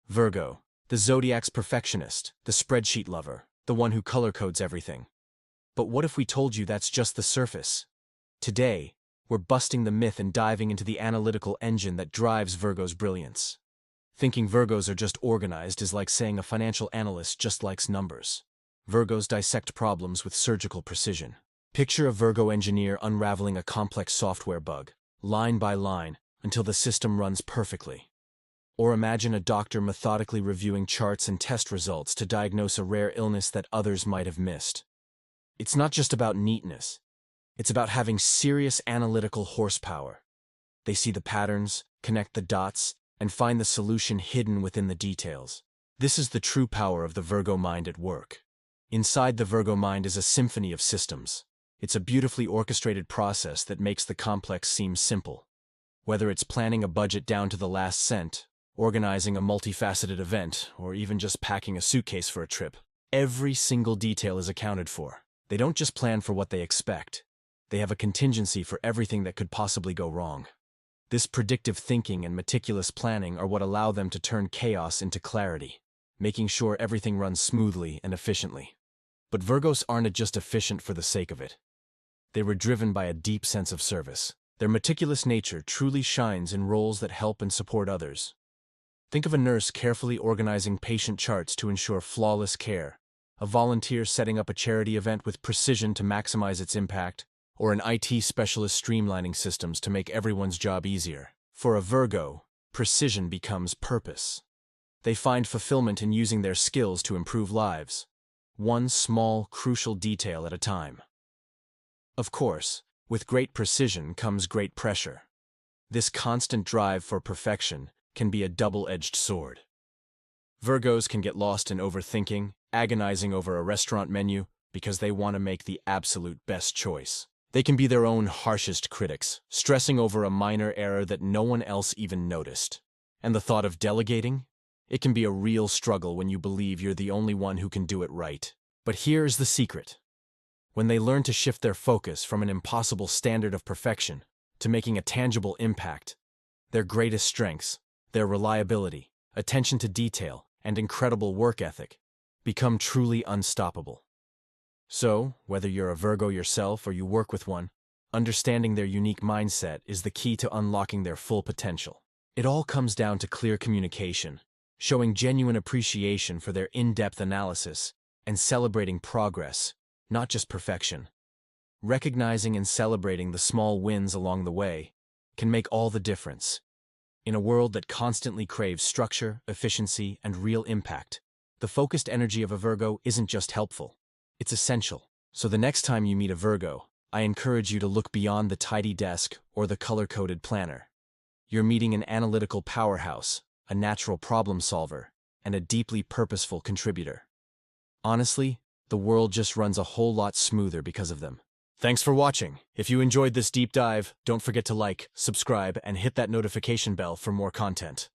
Virgo, the Zodiac's perfectionist, the spreadsheet lover, the one who color codes everything. But what if we told you that's just the surface? Today, we're busting the myth and diving into the analytical engine that drives Virgo's brilliance. Thinking Virgos are just organized is like saying a financial analyst just likes numbers. Virgos dissect problems with surgical precision. Picture a Virgo engineer unraveling a complex software bug, line by line, until the system runs perfectly. Or imagine a doctor methodically reviewing charts and test results to diagnose a rare illness that others might have missed. It's not just about neatness. It's about having serious analytical horsepower. They see the patterns, connect the dots, and find the solution hidden within the details. This is the true power of the Virgo mind at work. Inside the Virgo mind is a symphony of systems. It's a beautifully orchestrated process that makes the complex seem simple. Whether it's planning a budget down to the last cent, organizing a multifaceted event, or even just packing a suitcase for a trip, every single detail is accounted for. They don't just plan for what they expect. They have a contingency for everything that could possibly go wrong. This predictive thinking and meticulous planning are what allow them to turn chaos into clarity, making sure everything runs smoothly and efficiently. But Virgos aren't just efficient for the sake of it. They were driven by a deep sense of service. Their meticulous nature truly shines in roles that help and support others. Think of a nurse carefully organizing patient charts to ensure flawless care, a volunteer setting up a charity event with precision to maximize its impact, or an IT specialist streamlining systems to make everyone's job easier. For a Virgo, precision becomes purpose. They find fulfillment in using their skills to improve lives, one small, crucial detail at a time. Of course, with great precision comes great pressure. This constant drive for perfection can be a double-edged sword. Virgos can get lost in overthinking, agonizing over a restaurant menu because they want to make the absolute best choice. They can be their own harshest critics, stressing over a minor error that no one else even noticed. And the thought of delegating? It can be a real struggle when you believe you're the only one who can do it right. But here's the secret. When they learn to shift their focus from an impossible standard of perfection to making a tangible impact, their greatest strengths, their reliability, attention to detail, and incredible work ethic become truly unstoppable. So, whether you're a Virgo yourself or you work with one, understanding their unique mindset is the key to unlocking their full potential. It all comes down to clear communication, showing genuine appreciation for their in-depth analysis, and celebrating progress, not just perfection. Recognizing and celebrating the small wins along the way can make all the difference. In a world that constantly craves structure, efficiency, and real impact, the focused energy of a Virgo isn't just helpful, it's essential. So the next time you meet a Virgo, I encourage you to look beyond the tidy desk or the color-coded planner. You're meeting an analytical powerhouse, a natural problem solver, and a deeply purposeful contributor. Honestly, the world just runs a whole lot smoother because of them. Thanks for watching. If you enjoyed this deep dive, don't forget to like, subscribe, and hit that notification bell for more content.